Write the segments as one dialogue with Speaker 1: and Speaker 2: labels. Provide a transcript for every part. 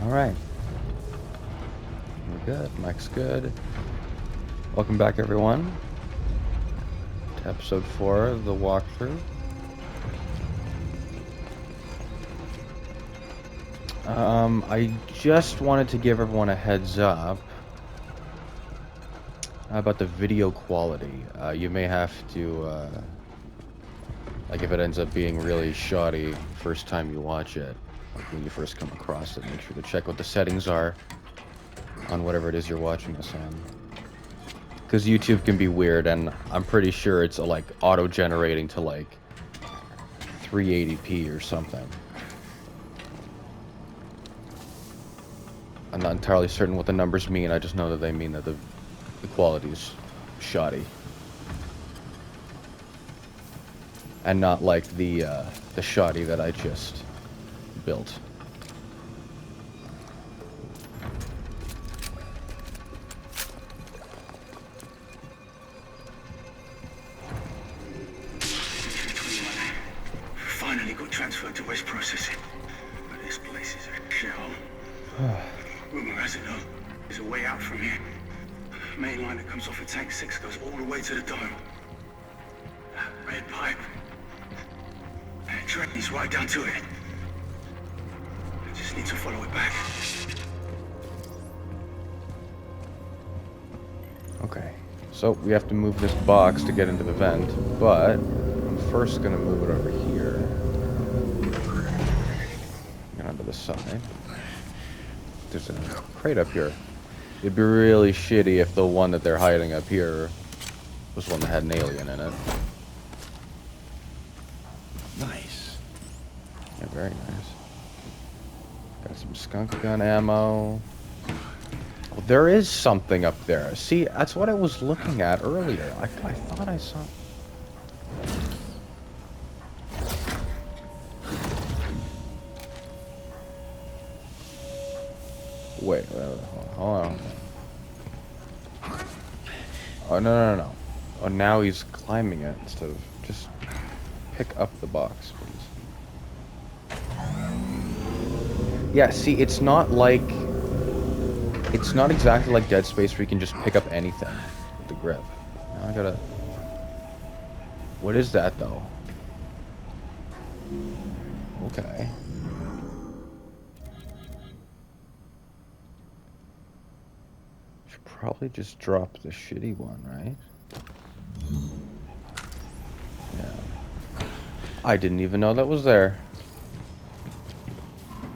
Speaker 1: Alright. We're good. Mike's good. Welcome back, everyone, to episode 4 of the walkthrough. I just wanted to give everyone a heads up about the video quality. You may have to, like, if it ends up being really shoddy first time you watch it, like when you first come across it, make sure to check what the settings are on whatever it is you're watching this on. Because YouTube can be weird, and I'm pretty sure it's like auto-generating to like 380p or something. I'm not entirely certain what the numbers mean. I just know that they mean that the quality's shoddy, and not like the shoddy that I just built.
Speaker 2: Finally got transferred to West Processing, but this place is a shithole. Rumor has it though, there's a way out from here. Main line that comes off of Tank 6 goes all the way to the dome. That red pipe. That train is right down to it. I just need to follow it back.
Speaker 1: Okay, so we have to move this box to get into the vent, but I'm first gonna move it over here. Get onto the side. There's a crate up here. It'd be really shitty if the one that they're hiding up here was one that had an alien in it.
Speaker 3: Nice.
Speaker 1: Yeah, very nice. Got some skunk gun ammo. Oh, there is something up there. See, that's what I was looking at earlier. I thought I saw... Wait, hold on. Oh, no. Oh, now he's climbing it instead of just pick up the box, please. Yeah, see, it's not like... It's not exactly like Dead Space where you can just pick up anything with the grip. Now I gotta... What is that, though? Okay. Should probably just drop the shitty one, right? Yeah. I didn't even know that was there.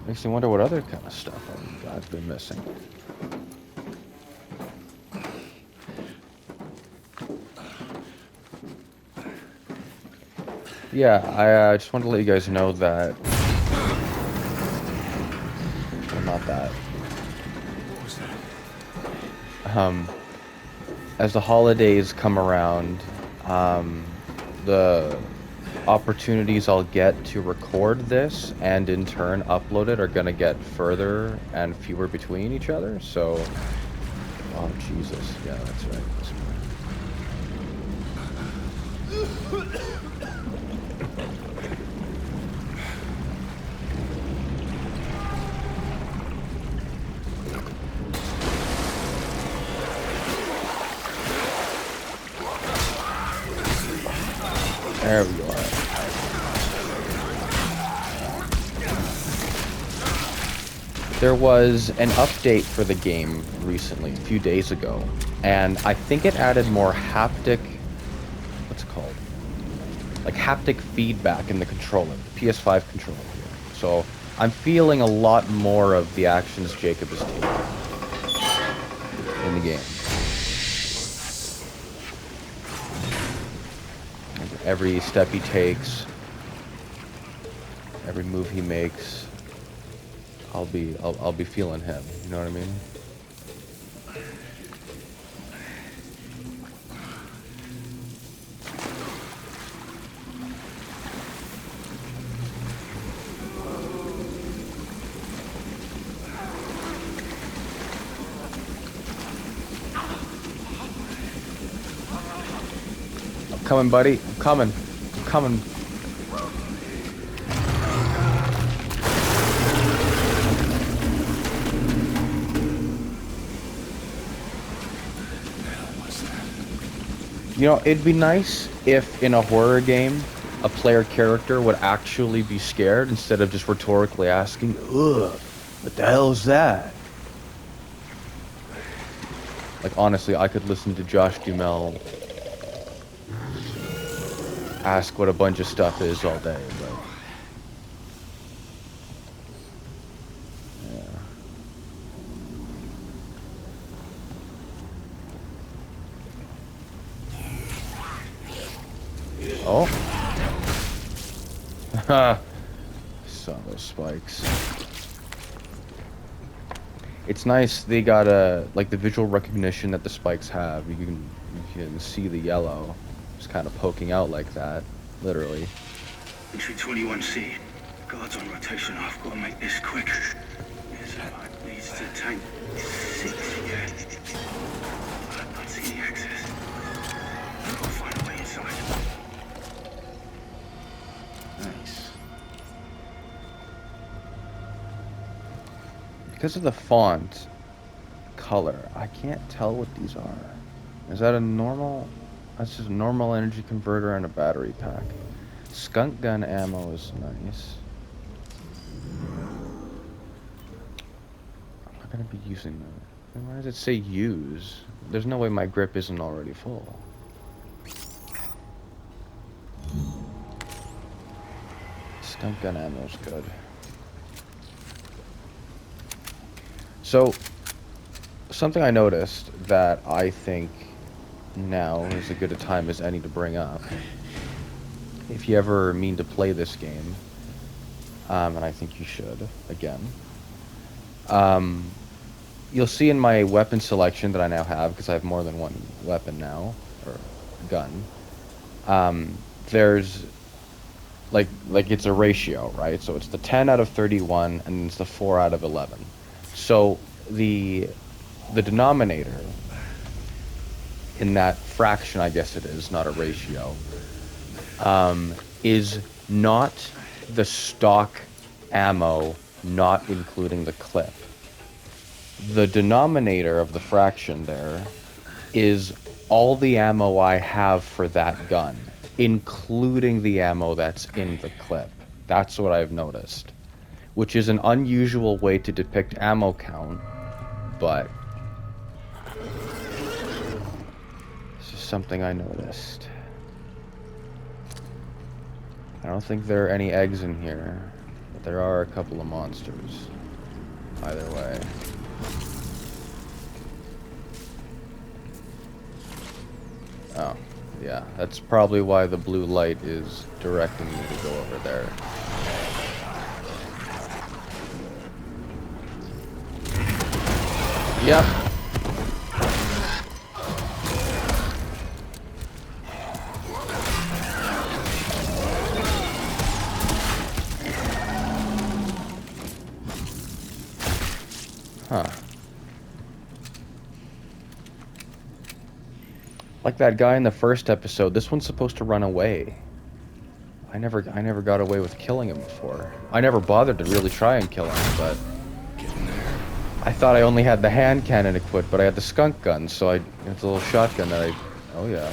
Speaker 1: Makes me wonder what other kind of stuff I've been missing. Yeah, I just wanted to let you guys know that... Well, not that.
Speaker 3: What was that?
Speaker 1: As the holidays come around, the opportunities I'll get to record this and in turn upload it are gonna get further and fewer between each other, so... Oh, Jesus. Yeah, that's right. That's right. There we go. There was an update for the game recently, a few days ago, and I think it added more haptic... What's it called? Like haptic feedback in the controller, the PS5 controller here. So I'm feeling a lot more of the actions Jacob is taking in the game. Every step he takes, every move he makes, I'll be feeling him. You know what I mean? I'm coming, buddy. I'm coming. I'm coming. You know, it'd be nice if in a horror game, a player character would actually be scared instead of just rhetorically asking, ugh, what the hell is that? Like, honestly, I could listen to Josh Duhamel ask what a bunch of stuff is all day, but... Oh. Ha! Saw those spikes. It's nice they got like the visual recognition that the spikes have. You can see the yellow just kind of poking out like that, literally.
Speaker 2: Entry 21C. Guards on rotation. I've got to make this quick. Here's a line leads to tank 6, yeah. I can't see any access. I've got to find a way inside.
Speaker 3: Nice.
Speaker 1: Because of the font color, I can't tell what these are. Is that a normal? That's just a normal energy converter and a battery pack. Skunk gun ammo is nice. I'm not gonna be using that. Why does it say use? There's no way my grip isn't already full. Skunk gun ammo is good. So, something I noticed that I think now is as good a time as any to bring up. If you ever mean to play this game, and I think you should, again, you'll see in my weapon selection that I now have, because I have more than one weapon now, or gun, there's, like it's a ratio, right? So it's the 10 out of 31, and it's the 4 out of 11. So the denominator in that fraction, I guess it is, not a ratio, is not the stock ammo, not including the clip. The denominator of the fraction there is all the ammo I have for that gun, including the ammo that's in the clip. That's what I've noticed. Which is an unusual way to depict ammo count, but it's just something I noticed. I don't think there are any eggs in here, but there are a couple of monsters. Either way. Oh, yeah, that's probably why the blue light is directing me to go over there. Yep. Huh. Like that guy in the first episode, this one's supposed to run away. I never got away with killing him before. I never bothered to really try and kill him, but I thought I only had the hand cannon equipped, but I had the skunk gun, so it's a little shotgun that oh yeah.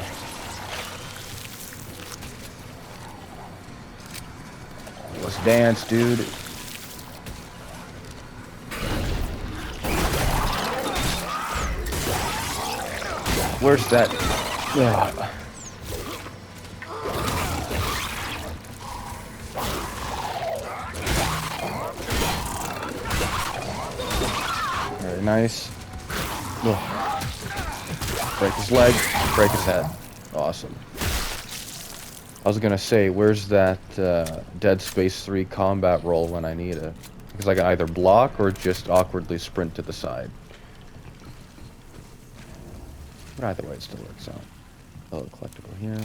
Speaker 1: Let's dance, dude. Where's that? Ugh. Very nice. Ugh. Break his leg, break his head. Awesome. I was gonna say, where's that Dead Space 3 combat roll when I need it? Because I can either block or just awkwardly sprint to the side. But either way, it still works out. A little collectible here.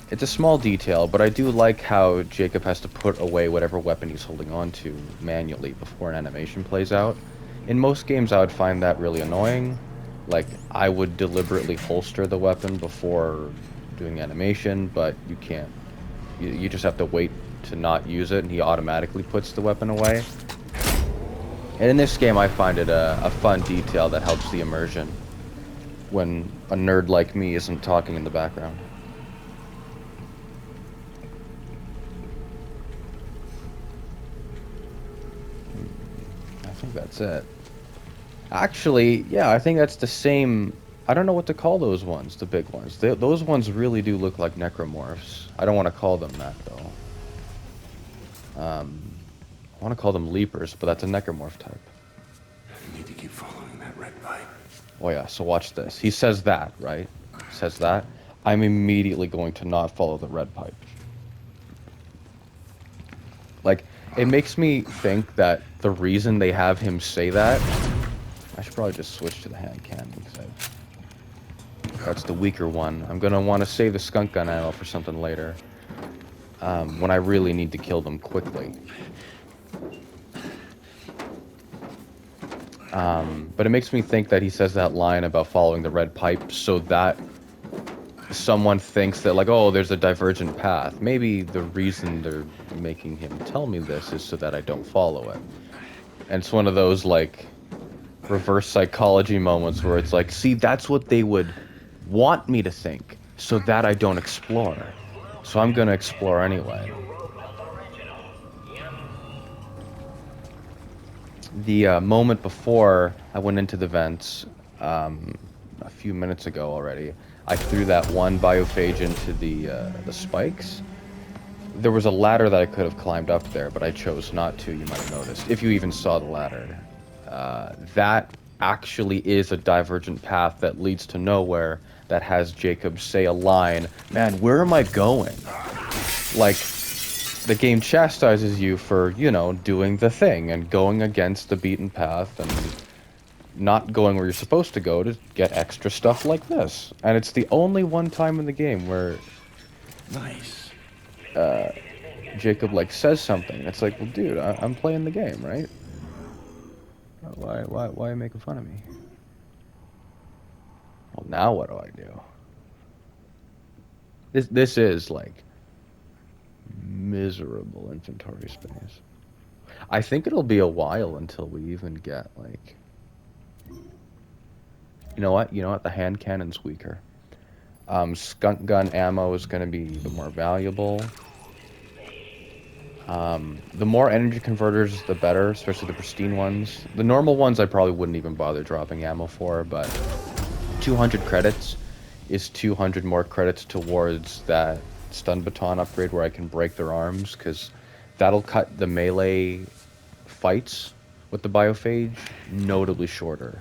Speaker 1: It's a small detail, but I do like how Jacob has to put away whatever weapon he's holding on to manually before an animation plays out. In most games, I would find that really annoying. Like, I would deliberately holster the weapon before doing animation, but you can't. You just have to wait to not use it, and he automatically puts the weapon away. And in this game, I find it a fun detail that helps the immersion. when a nerd like me isn't talking in the background. I think that's it. Actually, yeah, I think that's the same. I don't know what to call those ones, the big ones. Those ones really do look like necromorphs. I don't want to call them that, though. I want to call them leapers, but that's a necromorph type.
Speaker 3: You need to keep following that red pipe.
Speaker 1: Oh yeah, so watch this. He says that, right? He says that. I'm immediately going to not follow the red pipe. Like, it makes me think that the reason they have him say that... I should probably just switch to the hand cannon, because that's the weaker one. I'm gonna want to save the skunk gun ammo for something later. When I really need to kill them quickly. But it makes me think that he says that line about following the red pipe so that someone thinks that, like, oh, there's a divergent path. Maybe the reason they're making him tell me this is so that I don't follow it. And it's one of those, like, reverse psychology moments where it's like, see, that's what they would want me to think so that I don't explore. So I'm gonna explore anyway. The moment before I went into the vents, a few minutes ago already, I threw that one biophage into the spikes. There was a ladder that I could have climbed up there, but I chose not to, you might have noticed, if you even saw the ladder. That actually is a divergent path that leads to nowhere that has Jacob say a line, man, where am I going? Like, the game chastises you for, you know, doing the thing and going against the beaten path and not going where you're supposed to go to get extra stuff like this. And it's the only one time in the game where
Speaker 3: Nice.
Speaker 1: Jacob, like, says something. It's like, well, dude, I'm playing the game, right? Why are you making fun of me? Well, now what do I do? This is, like, miserable inventory space. I think it'll be a while until we even get, like... You know what? The hand cannon's weaker. Skunk gun ammo is going to be the more valuable. The more energy converters, the better, especially the pristine ones. The normal ones I probably wouldn't even bother dropping ammo for, but 200 credits is 200 more credits towards that stun baton upgrade where I can break their arms, because that'll cut the melee fights with the biophage notably shorter.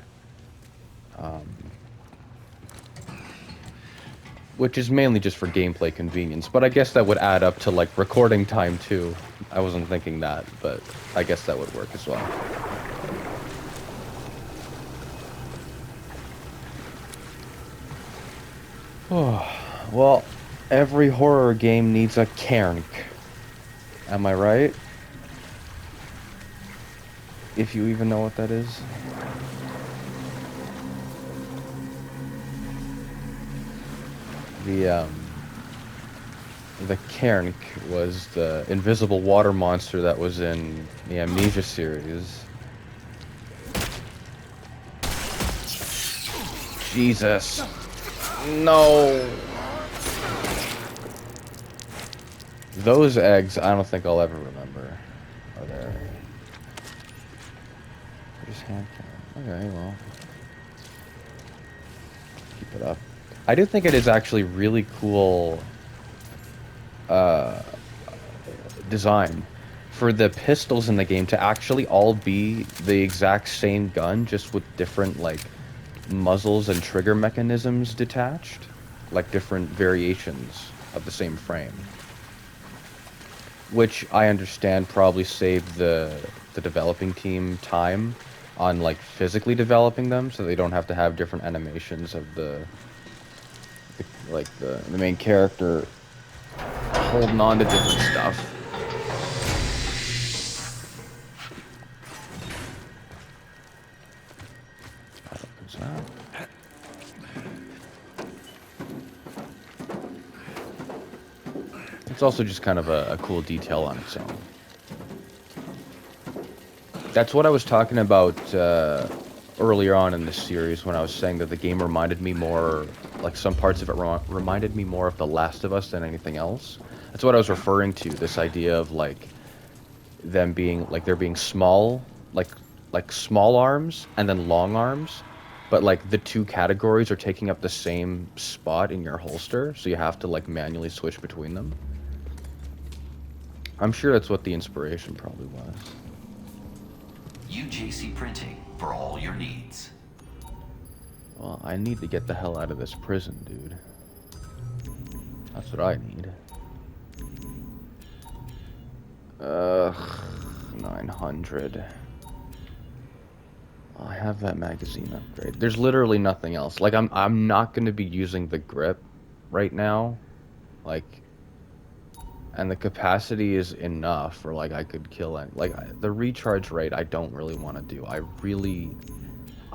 Speaker 1: Which is mainly just for gameplay convenience, but I guess that would add up to, like, recording time too. I wasn't thinking that, but I guess that would work as well. Oh, well, every horror game needs a cairn. Am I right? If you even know what that is. The cairn was the invisible water monster that was in the Amnesia series. Jesus. No. Those eggs, I don't think I'll ever remember. Are there? Just hand cannon. Okay, well. Keep it up. I do think it is actually really cool design for the pistols in the game to actually all be the exact same gun, just with different, like, muzzles and trigger mechanisms detached, like different variations of the same frame, which I understand probably saved the developing team time on, like, physically developing them, so they don't have to have different animations of the main character holding on to different stuff. That opens that. It's also just kind of a cool detail on its own. That's what I was talking about earlier on in this series when I was saying that the game reminded me more, like some parts of it reminded me more of The Last of Us than anything else. That's what I was referring to, this idea of like them being like there being small, like small arms and then long arms, but like the two categories are taking up the same spot in your holster, so you have to like manually switch between them. I'm sure that's what the inspiration probably was.
Speaker 4: UJC Printing for all your needs.
Speaker 1: Well, I need to get the hell out of this prison, dude. That's what I need. 900. I have that magazine upgrade. There's literally nothing else. Like I'm not going to be using the grip right now. Like, and the capacity is enough for like I could kill any, like the recharge rate I don't really want to do. I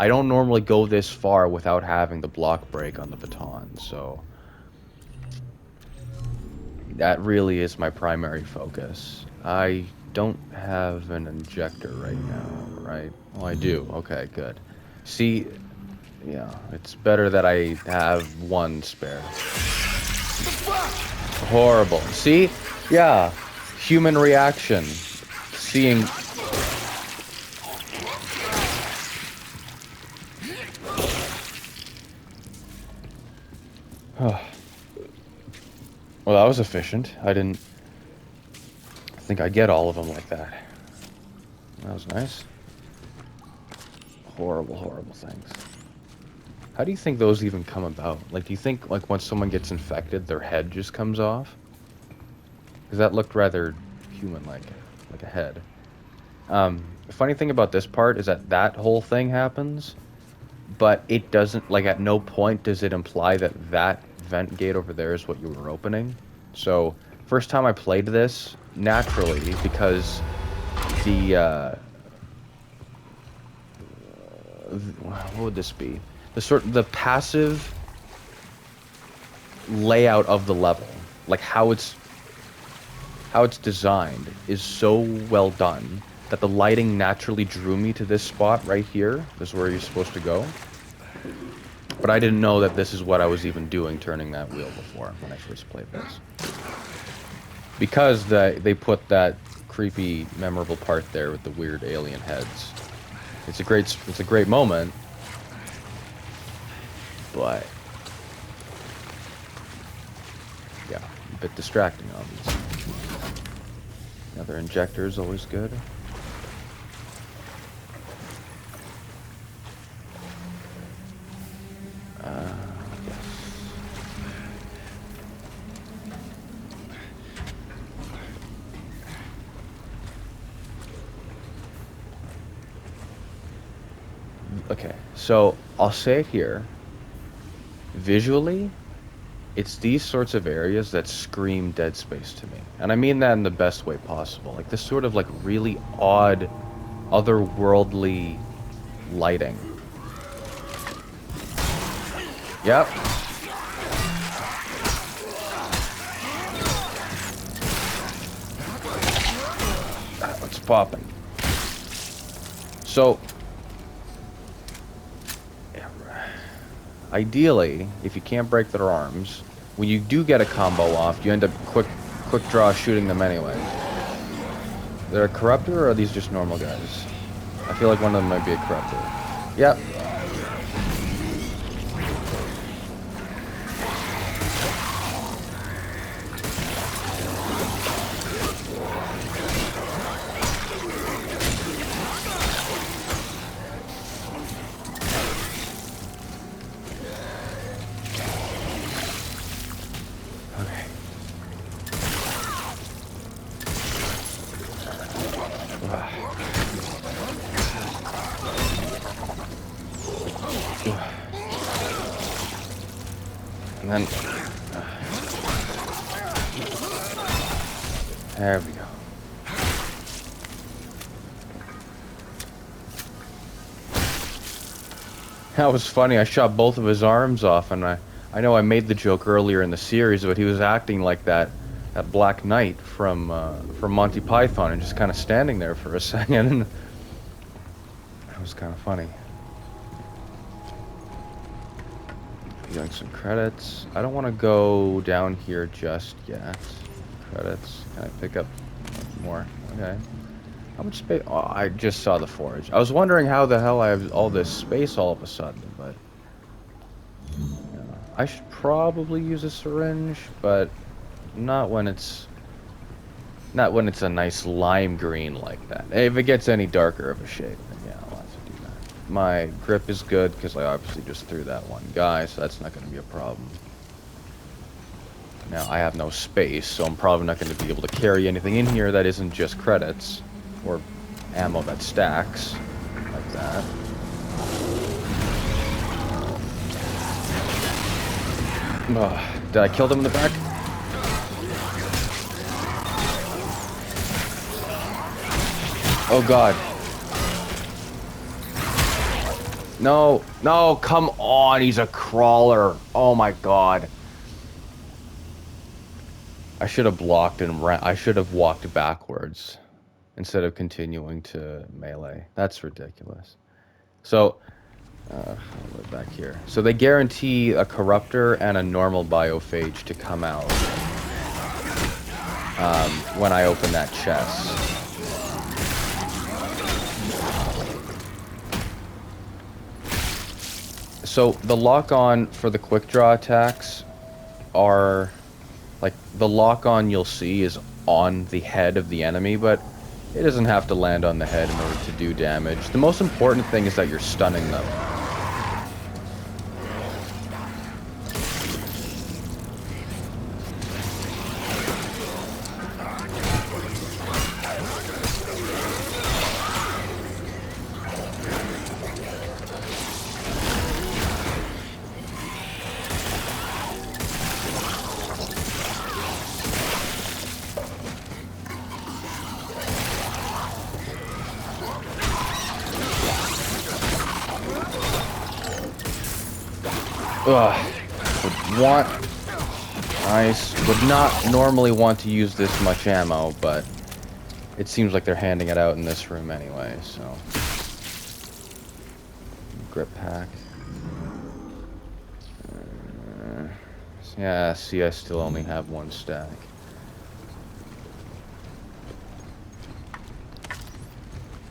Speaker 1: don't normally go this far without having the block break on the baton, so that really is my primary focus. I don't have an injector right now, right? Oh, I do. Okay, good. See, yeah, it's better that I have one spare. Horrible. See? Yeah. Human reaction. Seeing... Well, that was efficient. I didn't think I'd get all of them like that. That was nice. Horrible, horrible things. How do you think those even come about? Like, do you think, like, when someone gets infected, their head just comes off? Because that looked rather human-like, like a head. The funny thing about this part is that that whole thing happens, but it doesn't, like, at no point does it imply that that vent gate over there is what you were opening. So, first time I played this, naturally, because the, what would this be? The passive layout of the level, like how it's designed, is so well done that the lighting naturally drew me to this spot right here. This is where you're supposed to go. But I didn't know that this is what I was even doing, turning that wheel before when I first played this. Because they put that creepy, memorable part there with the weird alien heads. It's a great moment, but yeah, a bit distracting, obviously. Another injector is always good. Yes. Okay, so I'll say it here. Visually, it's these sorts of areas that scream Dead Space to me. And I mean that in the best way possible. Like this sort of like really odd, otherworldly lighting. Yep. What's popping? So, ideally, if you can't break their arms, when you do get a combo off, you end up quick draw shooting them anyway. They're a corruptor, or are these just normal guys? I feel like one of them might be a corruptor. Yep. And then there we go. That was funny. I shot both of his arms off, and I know I made the joke earlier in the series, but he was acting like that Black Knight from Monty Python, and just kind of standing there for a second. That was kind of funny. Getting some credits. I don't want to go down here just yet. Credits. Can I pick up more? Okay. How much space? Oh, I just saw the forge. I was wondering how the hell I have all this space all of a sudden, but... Yeah. I should probably use a syringe, but not when it's... Not when it's a nice lime green like that. If it gets any darker of a shade, then yeah, I'll have to do that. My grip is good, because I obviously just threw that one guy, so that's not going to be a problem. Now, I have no space, so I'm probably not going to be able to carry anything in here that isn't just credits. Or ammo that stacks. Like that. Oh, did I kill them in the back? Oh god. No, no, come on, he's a crawler. Oh my god. I should have blocked and I should have walked backwards instead of continuing to melee. That's ridiculous. So, I'll live back here. So they guarantee a corruptor and a normal biophage to come out when I open that chest. So the lock-on for the quick draw attacks are, like, the lock-on you'll see is on the head of the enemy, but it doesn't have to land on the head in order to do damage. The most important thing is that you're stunning them. Would not normally want to use this much ammo, but it seems like they're handing it out in this room anyway, so. Grip pack. Yeah, see, I still only have one stack.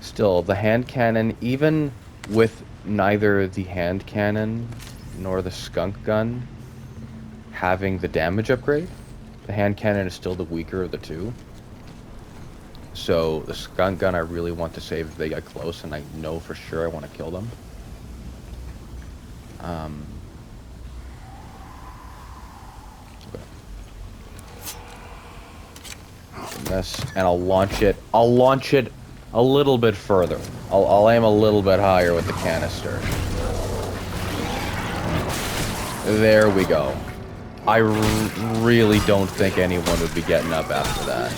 Speaker 1: Still, the hand cannon, even with neither the hand cannon nor the skunk gun having the damage upgrade, the hand cannon is still the weaker of the two. So the skunk gun I really want to save if they get close, and I know for sure I want to kill them. This, and I'll launch it a little bit further. I'll aim a little bit higher with the canister. There we go. I really don't think anyone would be getting up after that.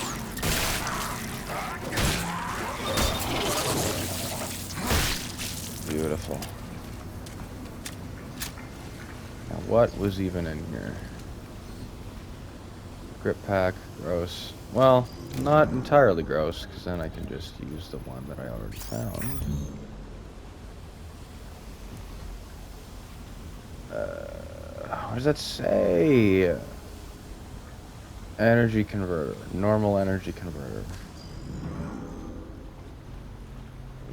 Speaker 1: Beautiful. Now what was even in here? Grip pack, gross. Well, not entirely gross, because then I can just use the one that I already found. What does that say? Energy converter. Normal energy converter.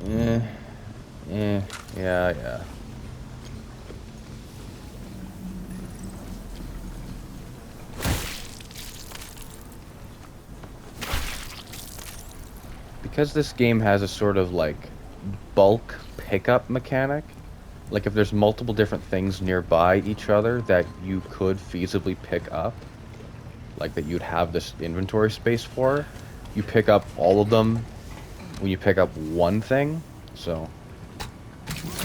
Speaker 1: Yeah. Because this game has a sort of, like, bulk pickup mechanic, like if there's multiple different things nearby each other that you could feasibly pick up, like that you'd have this inventory space for, you pick up all of them when you pick up one thing. So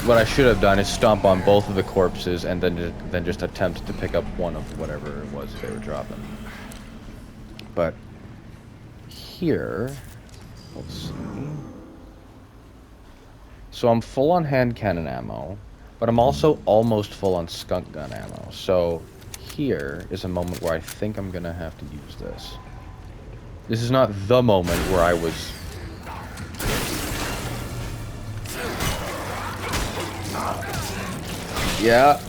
Speaker 1: what I should have done is stomp on both of the corpses and then just attempt to pick up one of whatever it was they were dropping. But here, let's see. So I'm full on hand cannon ammo, but I'm also almost full on skunk gun ammo. So here is a moment where I think I'm gonna have to use this. This is not the moment where I was... Yeah.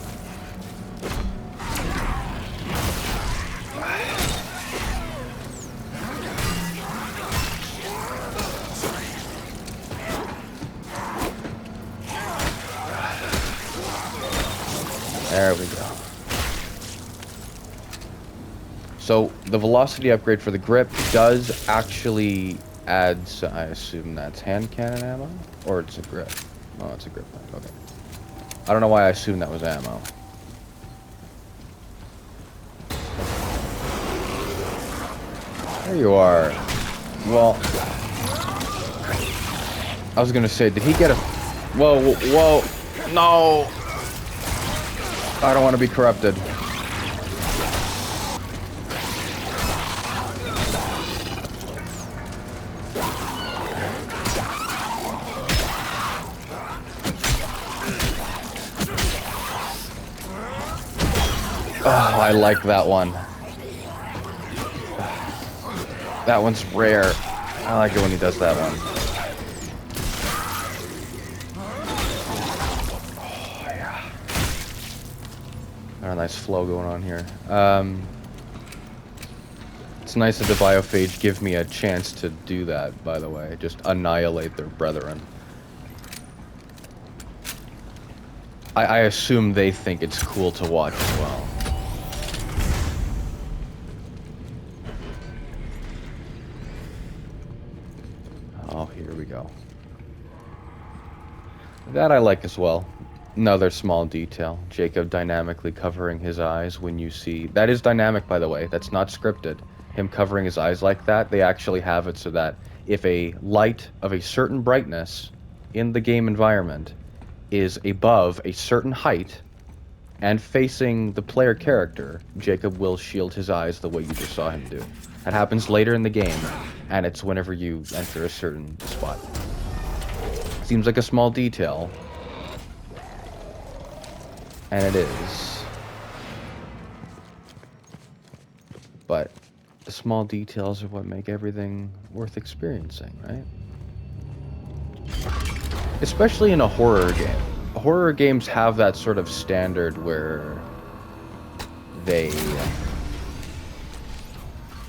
Speaker 1: So the velocity upgrade for the grip does actually add, I assume that's hand cannon ammo? Or it's a grip? Oh, it's a grip. Okay. I don't know why I assumed that was ammo. There you are. Well, I was gonna say, did he get a... Whoa, whoa, no! I don't want to be corrupted. Oh, I like that one. That one's rare. I like it when he does that one. Oh, yeah. Got a nice flow going on here. It's nice that the biophage give me a chance to do that, by the way. Just annihilate their brethren. I assume they think it's cool to watch as well. Oh, here we go. That I like as well. Another small detail. Jacob dynamically covering his eyes when you see... That is dynamic, by the way. That's not scripted. Him covering his eyes like that, they actually have it so that if a light of a certain brightness in the game environment is above a certain height and facing the player character, Jacob will shield his eyes the way you just saw him do. That happens later in the game, and it's whenever you enter a certain spot. Seems like a small detail, and it is. But the small details are what make everything worth experiencing, right? Especially in a horror game. Horror games have that sort of standard where they...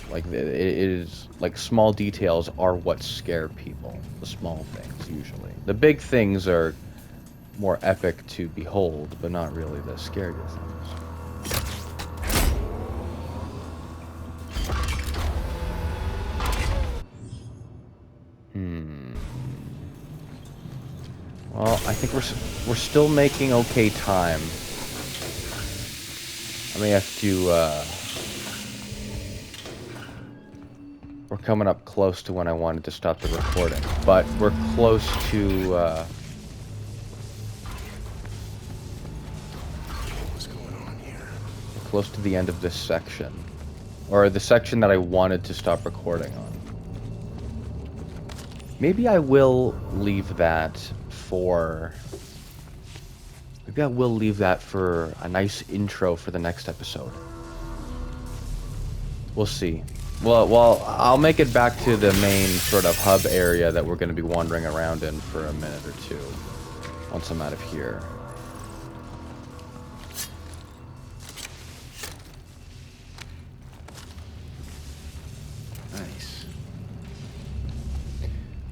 Speaker 1: Like, it is... Like, small details are what scare people. The small things, usually. The big things are more epic to behold, but not really the scarier things. Well, I think we're still making okay time. I may have to, we're coming up close to when I wanted to stop the recording, but we're close to,
Speaker 3: What's going on here?
Speaker 1: we're close to the end of this section. Or the section that I wanted to stop recording on. Maybe I will leave that for... Maybe I will leave that for a nice intro for the next episode. We'll see. Well, I'll make it back to the main sort of hub area that we're going to be wandering around in for a minute or two. Once I'm out of here.
Speaker 3: Nice.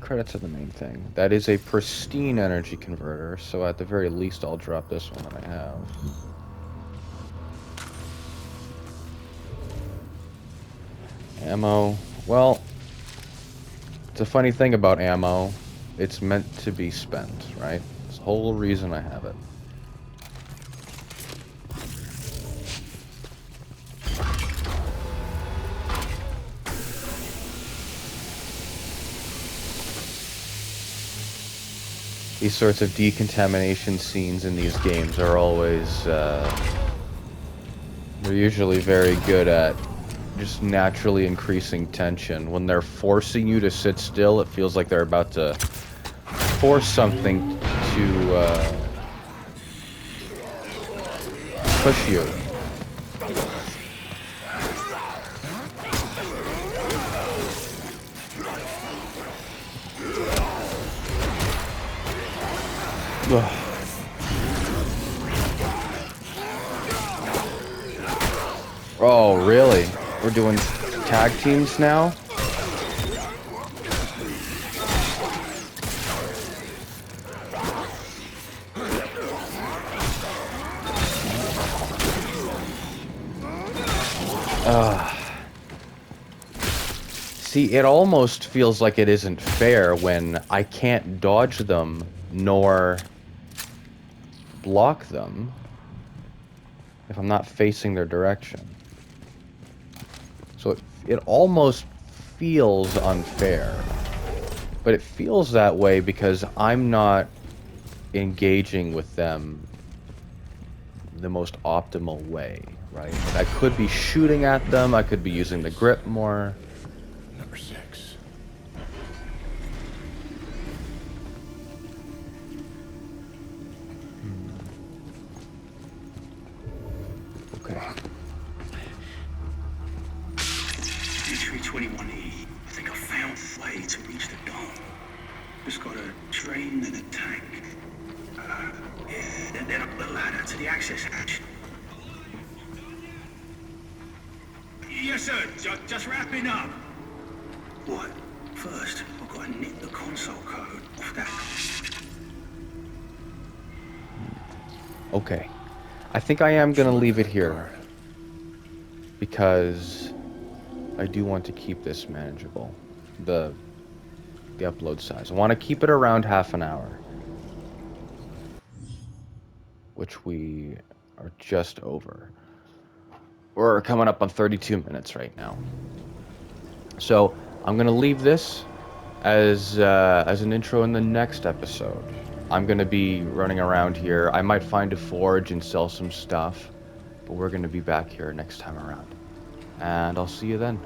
Speaker 1: Credits are the main thing. That is a pristine energy converter, so at the very least I'll drop this one that I have. Ammo. Well, it's a funny thing about ammo. It's meant to be spent, right? It's the whole reason I have it. These sorts of decontamination scenes in these games are always, they're usually very good at just naturally increasing tension. When they're forcing you to sit still, it feels like they're about to force something to, push you. Ugh. Oh, really? We're doing tag teams now? See, it almost feels like it isn't fair when I can't dodge them nor block them if I'm not facing their direction. So it almost feels unfair. But it feels that way because I'm not engaging with them the most optimal way, right? Like I could be shooting at them, I could be using the grip more.
Speaker 3: Number 6.
Speaker 1: Okay.
Speaker 2: Entry 21E. I think I found a way to reach the dome. Just got a train and a tank. Yeah, and then up the ladder to the access hatch. Yes, sir. Just wrapping up. What? First, I've got to nick the console code off that.
Speaker 1: Okay. I think I am gonna leave it here because I do want to keep this manageable. The upload size. I want to keep it around half an hour, which we are just over. We're coming up on 32 minutes right now. So I'm gonna leave this as an intro in the next episode. I'm gonna be running around here. I might find a forge and sell some stuff, but we're gonna be back here next time around. And I'll see you then.